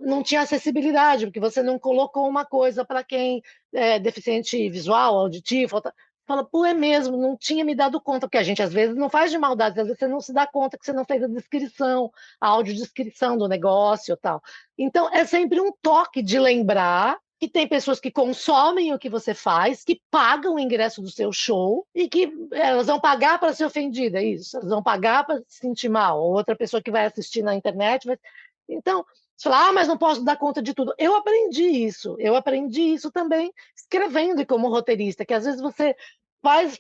S3: não tinha acessibilidade, porque você não colocou uma coisa para quem é deficiente visual, auditivo, fala, pô, é mesmo, não tinha me dado conta, porque a gente às vezes não faz de maldade, às vezes você não se dá conta que você não fez a descrição, a audiodescrição do negócio e tal. Então, é sempre um toque de lembrar que tem pessoas que consomem o que você faz, que pagam o ingresso do seu show e que elas vão pagar para ser ofendida, é isso. Elas vão pagar para se sentir mal. Ou outra pessoa que vai assistir na internet vai... Então, você fala, mas não posso dar conta de tudo. Eu aprendi isso também escrevendo e como roteirista, que às vezes você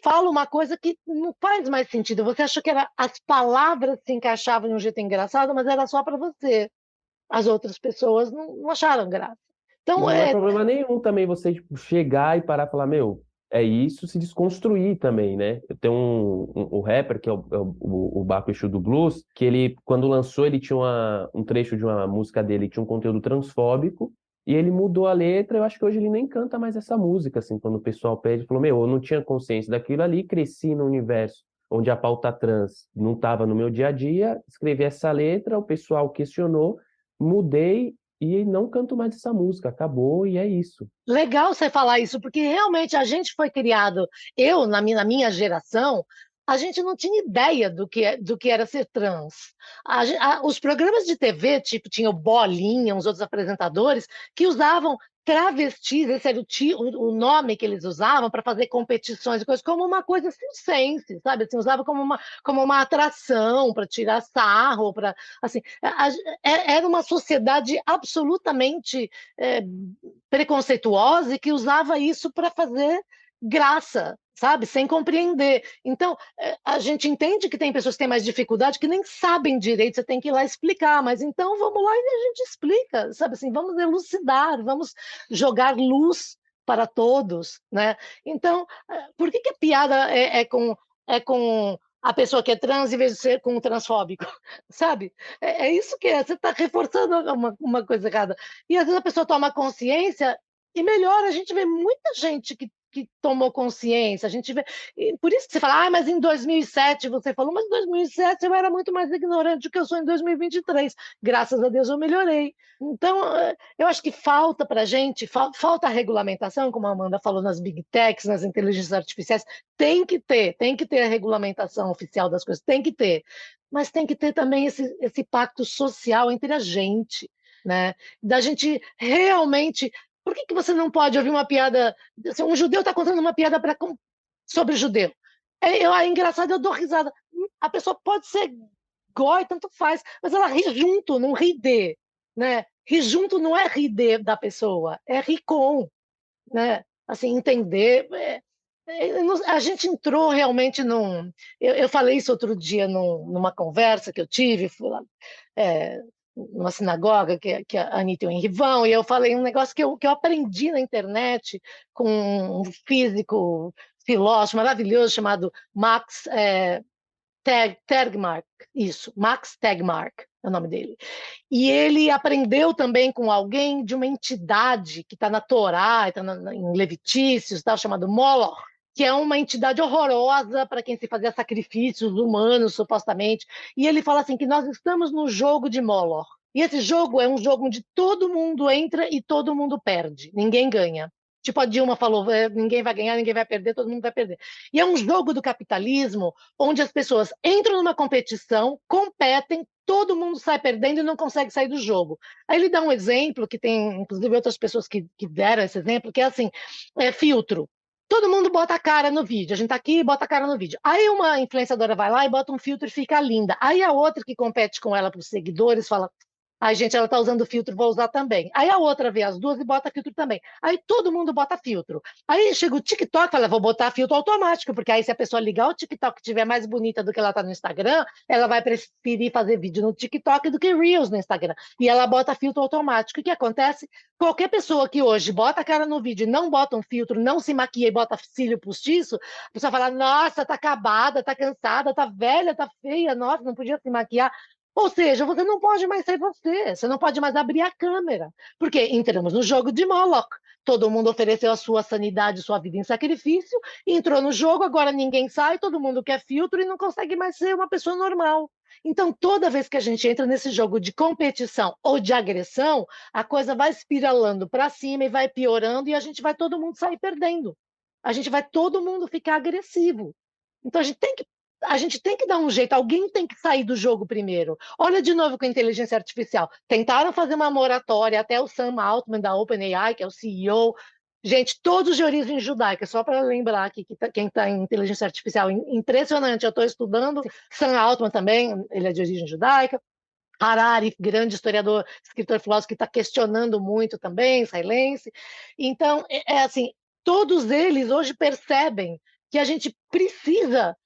S3: fala uma coisa que não faz mais sentido. Você achou que as palavras se encaixavam de um jeito engraçado, mas era só para você. As outras pessoas não acharam graça.
S1: E
S3: Então,
S1: não é problema nenhum também você tipo, chegar e parar e falar, meu, é isso, se desconstruir também, né? Eu tenho o rapper, que é o Baco Exu do Blues, que ele, quando lançou, ele tinha um trecho de uma música dele que tinha um conteúdo transfóbico, e ele mudou a letra, eu acho que hoje ele nem canta mais essa música, assim, quando o pessoal pede, ele falou, meu, eu não tinha consciência daquilo ali, cresci no universo onde a pauta trans não estava no meu dia a dia, escrevi essa letra, o pessoal questionou, mudei e não canto mais essa música, acabou e é isso.
S3: legal você falar isso, porque realmente a gente foi criado, eu, na minha geração, a gente não tinha ideia do que era ser trans. Os programas de TV, tipo, tinha o Bolinha, uns outros apresentadores, que usavam travestis, esse era o nome que eles usavam para fazer competições e coisas, como uma coisa circense, sabe? Assim, usava como uma atração para tirar sarro, para assim, era uma sociedade absolutamente é, preconceituosa e que usava isso para fazer graça, sabe? Sem compreender. Então, a gente entende que tem pessoas que têm mais dificuldade, que nem sabem direito, você tem que ir lá explicar, mas então vamos lá e a gente explica, sabe assim, vamos elucidar, vamos jogar luz para todos, né? Então, por que a piada é com a pessoa que é trans em vez de ser com um transfóbico, sabe? É isso que é, você está reforçando uma coisa errada. E às vezes a pessoa toma consciência e melhora. A gente vê muita gente que que tomou consciência. A gente vê, e por isso que você fala, mas em 2007 você falou, mas em 2007 eu era muito mais ignorante do que eu sou em 2023. Graças a Deus eu melhorei. Então, eu acho que falta para a gente, falta a regulamentação, como a Amanda falou, nas big techs, nas inteligências artificiais, tem que ter a regulamentação oficial das coisas, tem que ter, mas tem que ter também esse pacto social entre a gente, né? Da gente realmente. Por que você não pode ouvir uma piada? Se um judeu está contando uma piada sobre judeu. É engraçado, eu dou risada. A pessoa pode ser goi, tanto faz, mas ela ri junto, não ri de, né? Rir junto não é rir de da pessoa, é rir com, né? Assim, entender. A gente entrou realmente num. Eu falei isso outro dia numa conversa que eu tive, fui lá, numa sinagoga que a Anitta e o Henri vão, e eu falei um negócio que eu aprendi na internet com um físico, filósofo maravilhoso chamado Max Tegmark, isso, Max Tegmark é o nome dele. E ele aprendeu também com alguém de uma entidade que está na Torá, está em Levitícios, tá, chamado Moloch, que é uma entidade horrorosa para quem se fazia sacrifícios humanos, supostamente. E ele fala assim que nós estamos no jogo de Moloch. E esse jogo é um jogo onde todo mundo entra e todo mundo perde. Ninguém ganha. Tipo a Dilma falou, ninguém vai ganhar, ninguém vai perder, todo mundo vai perder. E é um jogo do capitalismo onde as pessoas entram numa competição, competem, todo mundo sai perdendo e não consegue sair do jogo. Aí ele dá um exemplo, que tem inclusive outras pessoas que deram esse exemplo, que é assim, filtro. Todo mundo bota a cara no vídeo, a gente tá aqui e bota a cara no vídeo. Aí uma influenciadora vai lá e bota um filtro e fica linda. Aí a outra que compete com ela para os seguidores fala, ai, gente, ela tá usando filtro, vou usar também. Aí a outra vê as duas e bota filtro também. Aí todo mundo bota filtro. Aí chega o TikTok e fala, vou botar filtro automático, porque aí se a pessoa ligar o TikTok e estiver mais bonita do que ela tá no Instagram, ela vai preferir fazer vídeo no TikTok do que Reels no Instagram. E ela bota filtro automático. O que acontece? Qualquer pessoa que hoje bota a cara no vídeo e não bota um filtro, não se maquia e bota cílio postiço, a pessoa fala, nossa, tá acabada, tá cansada, tá velha, tá feia, nossa, não podia se maquiar. Ou seja, você não pode mais ser você não pode mais abrir a câmera, porque entramos no jogo de Moloch. Todo mundo ofereceu a sua sanidade, sua vida em sacrifício, entrou no jogo, agora ninguém sai, todo mundo quer filtro e não consegue mais ser uma pessoa normal. Então, toda vez que a gente entra nesse jogo de competição ou de agressão, a coisa vai espiralando para cima e vai piorando e a gente vai todo mundo sair perdendo. A gente vai todo mundo ficar agressivo. Então, a gente tem que dar um jeito, alguém tem que sair do jogo primeiro. Olha de novo com a inteligência artificial. Tentaram fazer uma moratória, até o Sam Altman da OpenAI, que é o CEO. Gente, todos de origem judaica, só para lembrar aqui que quem está em inteligência artificial, impressionante, eu estou estudando. Sam Altman também, ele é de origem judaica. Harari, grande historiador, escritor filósofo, que está questionando muito também, Silence. Então, assim, todos eles hoje percebem que a gente precisa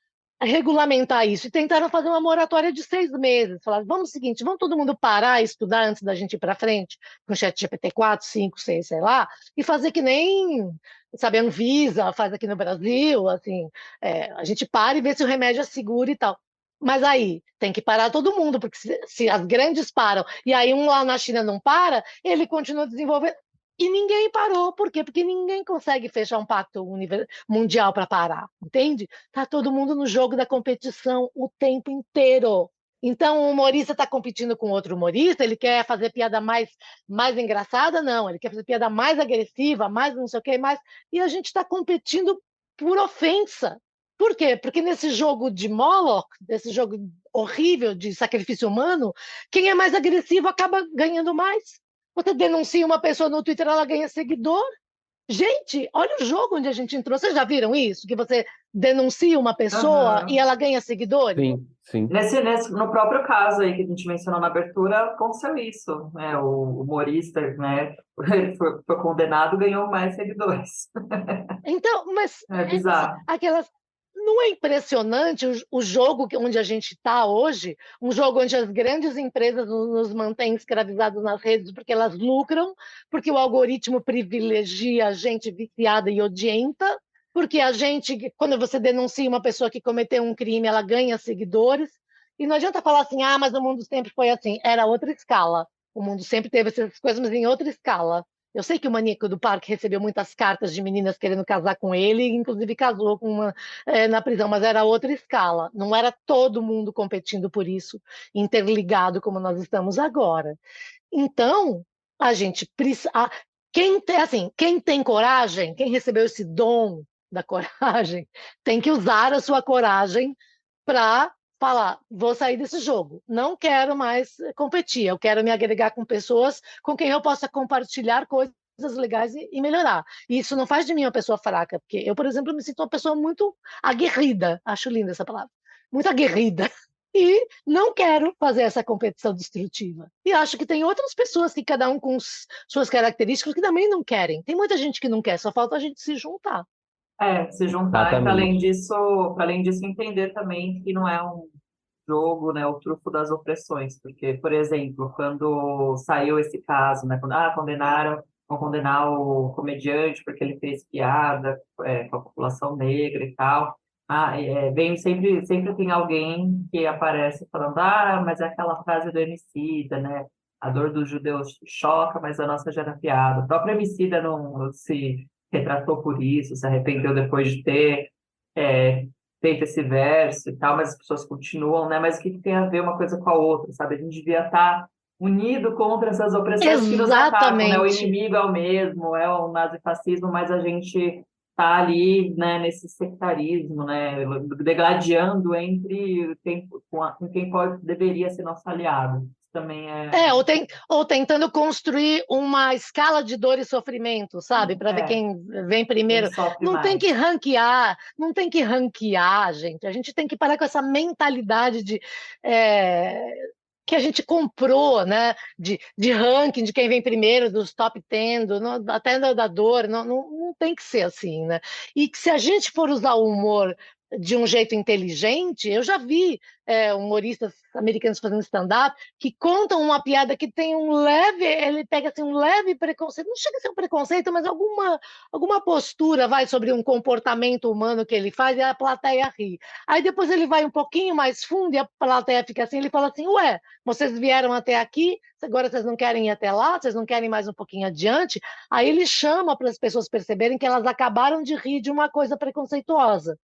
S3: regulamentar isso e tentaram fazer uma moratória de 6 meses. Falaram, vamos o seguinte, vamos todo mundo parar e estudar antes da gente ir para frente, com o chat GPT 4, 5, 6, sei lá, e fazer que nem, sabe, a Anvisa faz aqui no Brasil, assim, a gente para e vê se o remédio é seguro e tal. Mas aí tem que parar todo mundo, porque se as grandes param e aí um lá na China não para, ele continua desenvolvendo. E ninguém parou. Por quê? Porque ninguém consegue fechar um pacto mundial para parar, entende? Tá todo mundo no jogo da competição o tempo inteiro. Então, o humorista está competindo com outro humorista, ele quer fazer piada mais engraçada? Não, ele quer fazer piada mais agressiva, mais não sei o que, mais. E a gente está competindo por ofensa. Por quê? Porque nesse jogo de Moloch, desse jogo horrível de sacrifício humano, quem é mais agressivo acaba ganhando mais. Você denuncia uma pessoa no Twitter, ela ganha seguidor. Gente, olha o jogo onde a gente entrou. Vocês já viram isso? Que você denuncia uma pessoa e
S4: Aham.
S3: ela ganha seguidores?
S1: Sim, sim.
S4: No próprio caso aí que a gente mencionou na abertura, aconteceu isso, né? O humorista, né? Ele foi condenado, ganhou mais seguidores.
S3: Então, mas
S4: É bizarro.
S3: aquelas. Não é impressionante o jogo onde a gente está hoje? Um jogo onde as grandes empresas nos mantêm escravizados nas redes porque elas lucram, porque o algoritmo privilegia a gente viciada e odienta, porque a gente, quando você denuncia uma pessoa que cometeu um crime, ela ganha seguidores. E não adianta falar assim, mas o mundo sempre foi assim. Era outra escala. O mundo sempre teve essas coisas, mas em outra escala. Eu sei que o Maníaco do Parque recebeu muitas cartas de meninas querendo casar com ele, e inclusive casou com uma na prisão, mas era outra escala. Não era todo mundo competindo por isso, interligado como nós estamos agora. Então, a gente precisa. Quem tem coragem, quem recebeu esse dom da coragem, tem que usar a sua coragem para falar: vou sair desse jogo, não quero mais competir, eu quero me agregar com pessoas com quem eu possa compartilhar coisas legais e melhorar. E isso não faz de mim uma pessoa fraca, porque eu, por exemplo, me sinto uma pessoa muito aguerrida, acho linda essa palavra, muito aguerrida. E não quero fazer essa competição destrutiva. E acho que tem outras pessoas que cada um com suas características que também não querem. Tem muita gente que não quer, só falta a gente se juntar.
S4: Se juntar e,
S1: Exatamente.
S4: para além disso, entender também que não é um jogo, né, o trufo das opressões, porque, por exemplo, quando saiu esse caso, né, quando vão condenar o comediante porque ele fez piada com a população negra e tal, vem sempre tem alguém que aparece falando, mas é aquela frase do Emicida, né, a dor dos judeus choca, mas a nossa já era piada. O próprio Emicida não se retratou por isso, se arrependeu depois de ter é, feito esse verso e tal, mas as pessoas continuam, né? Mas o que tem a ver uma coisa com a outra, sabe? A gente devia estar unido contra essas opressões que nos atacam, né? O
S3: Exatamente.
S4: inimigo é o mesmo, é o nazifascismo, mas a gente tá ali, né, nesse sectarismo, né, degladiando entre com quem deveria ser nosso aliado. Isso também
S3: Ou tentando construir uma escala de dor e sofrimento, sabe? Para ver
S4: é
S3: quem vem
S4: quem
S3: primeiro.
S4: sofre
S3: Não tem
S4: mais.
S3: que ranquear, não tem que ranquear, gente. A gente tem que parar com essa mentalidade é, que a gente comprou, né? De ranking, de quem vem primeiro, dos top 10, até da dor. Não tem que ser assim, né? E que se a gente for usar o humor de um jeito inteligente, eu já vi humoristas americanos fazendo stand-up que contam uma piada que tem ele pega assim, um leve preconceito, não chega a ser um preconceito, mas alguma postura vai sobre um comportamento humano que ele faz e a plateia ri. Aí depois ele vai um pouquinho mais fundo e a plateia fica assim, ele fala assim, ué, vocês vieram até aqui, agora vocês não querem ir até lá, vocês não querem mais um pouquinho adiante? Aí ele chama para as pessoas perceberem que elas acabaram de rir de uma coisa preconceituosa.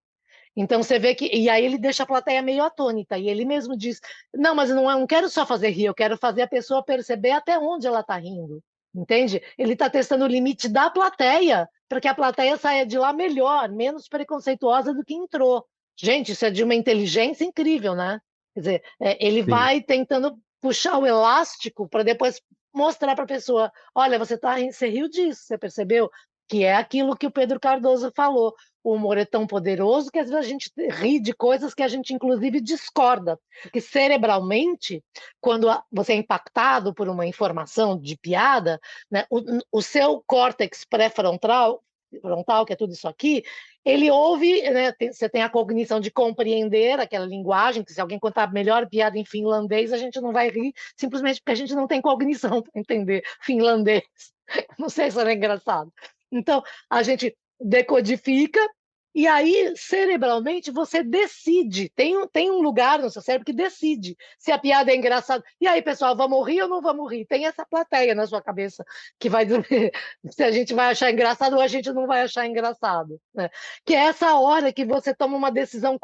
S3: Então você vê que. E aí ele deixa a plateia meio atônita. E ele mesmo diz: não, mas eu não quero só fazer rir, eu quero fazer a pessoa perceber até onde ela está rindo. Entende? Ele está testando o limite da plateia para que a plateia saia de lá melhor, menos preconceituosa do que entrou. Gente, isso é de uma inteligência incrível, né? Quer dizer, ele
S1: Sim.
S3: vai tentando puxar o elástico para depois mostrar para a pessoa: olha, você riu disso, você percebeu? Que é aquilo que o Pedro Cardoso falou. O humor é tão poderoso que às vezes a gente ri de coisas que a gente inclusive discorda, porque cerebralmente, quando você é impactado por uma informação de piada, né, o seu córtex pré-frontal, que é tudo isso aqui, ele ouve, né, você tem a cognição de compreender aquela linguagem, que se alguém contar a melhor piada em finlandês, a gente não vai rir, simplesmente porque a gente não tem cognição para entender finlandês. Não sei se era engraçado. Então, a gente decodifica e aí, cerebralmente, você decide. Tem um lugar no seu cérebro que decide se a piada é engraçada. E aí, pessoal, vamos rir ou não vamos rir? Tem essa plateia na sua cabeça que vai dizer se a gente vai achar engraçado ou a gente não vai achar engraçado. Né? Que é essa hora que você toma uma decisão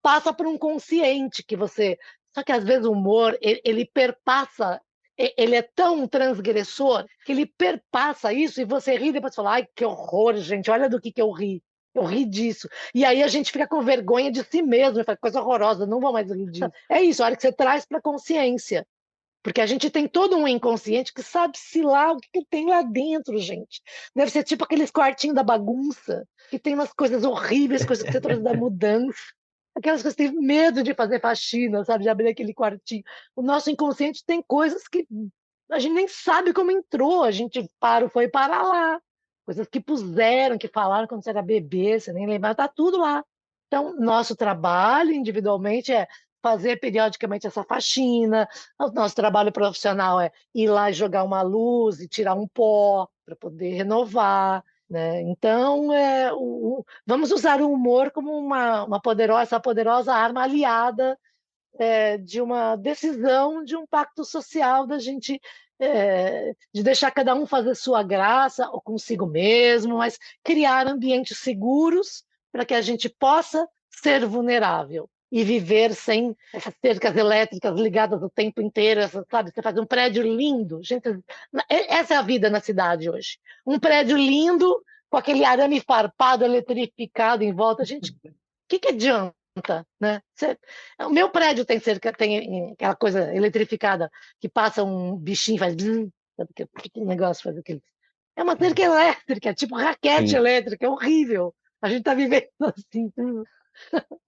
S3: passa por um consciente que você. Só que às vezes o humor ele perpassa, ele é tão transgressor que ele perpassa isso e você ri e depois fala, ai, que horror, gente, olha do que eu ri. Eu ri disso. E aí a gente fica com vergonha de si mesmo, fala, coisa horrorosa, não vou mais rir disso. É isso, a hora que você traz para a consciência. Porque a gente tem todo um inconsciente que sabe-se lá o que tem lá dentro, gente. Deve ser tipo aqueles quartinhos da bagunça, que tem umas coisas horríveis, coisas que você trouxe da mudança. Aquelas coisas que tem medo de fazer faxina, sabe? De abrir aquele quartinho. O nosso inconsciente tem coisas que a gente nem sabe como entrou. A gente foi parar lá. Coisas que puseram, que falaram quando você era bebê, você nem lembra, tá tudo lá. Então, nosso trabalho individualmente é fazer periodicamente essa faxina. O nosso trabalho profissional é ir lá e jogar uma luz e tirar um pó para poder renovar. Né? Então, vamos usar o humor como essa poderosa arma aliada de uma decisão, de um pacto social da gente de deixar cada um fazer sua graça ou consigo mesmo, mas criar ambientes seguros para que a gente possa ser vulnerável e viver sem essas cercas elétricas ligadas o tempo inteiro, sabe? Você faz um prédio lindo. Gente, essa é a vida na cidade hoje. Um prédio lindo, com aquele arame farpado, eletrificado em volta. Gente, o que adianta? Né? O meu prédio tem aquela coisa eletrificada que passa um bichinho, faz bzz, sabe que negócio faz aquele. É uma cerca elétrica, tipo raquete
S1: Sim.
S3: elétrica, é horrível. A gente está vivendo assim.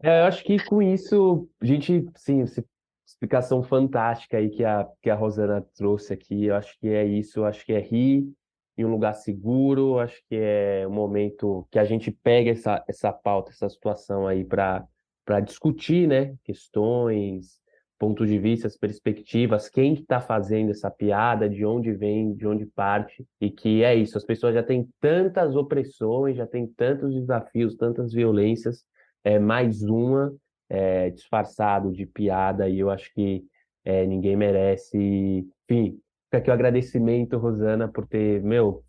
S1: Eu acho que com isso, a gente, sim, essa explicação fantástica aí que a Rosana trouxe aqui, eu acho que é isso, eu acho que é rir em um lugar seguro, eu acho que é um momento que a gente pega essa pauta, essa situação aí para discutir, né, questões, pontos de vista, perspectivas, quem que está fazendo essa piada, de onde vem, de onde parte, e que é isso, as pessoas já têm tantas opressões, já têm tantos desafios, tantas violências, mais uma disfarçado de piada e eu acho que ninguém merece. Enfim, fica aqui o agradecimento, Rosana, por ter,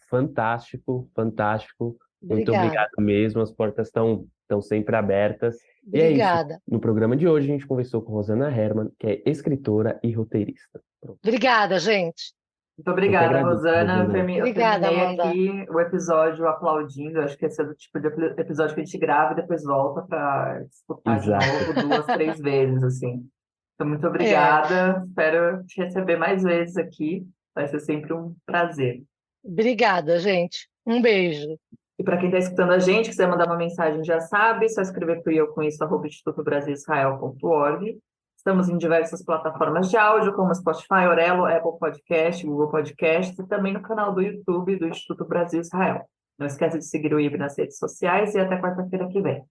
S1: fantástico, fantástico. Muito
S3: Obrigada.
S1: obrigado mesmo, as portas estão sempre abertas. E é isso.
S3: Obrigada.
S1: No programa de hoje a gente conversou com Rosana Herman, que é escritora e roteirista. Pronto.
S3: Obrigada, gente.
S4: Muito obrigada,
S1: agradeço,
S4: Rosana.
S1: Rosana.
S4: Eu
S3: Obrigada,
S4: terminei
S3: Amanda.
S4: aqui o episódio aplaudindo. Acho que esse é do tipo de episódio que a gente grava e depois volta para escutar de
S1: Exato.
S4: novo 2, 3 vezes, assim. Então, muito obrigada. Espero te receber mais vezes aqui. Vai ser sempre um prazer.
S3: Obrigada, gente. Um beijo.
S4: E para quem está escutando a gente, quiser mandar uma mensagem, já sabe, é só escrever para o @institutobrasilisrael.org. Estamos em diversas plataformas de áudio, como Spotify, Orelo, Apple Podcast, Google Podcasts e também no canal do YouTube do Instituto Brasil Israel. Não esqueça de seguir o IB nas redes sociais e até quarta-feira que vem.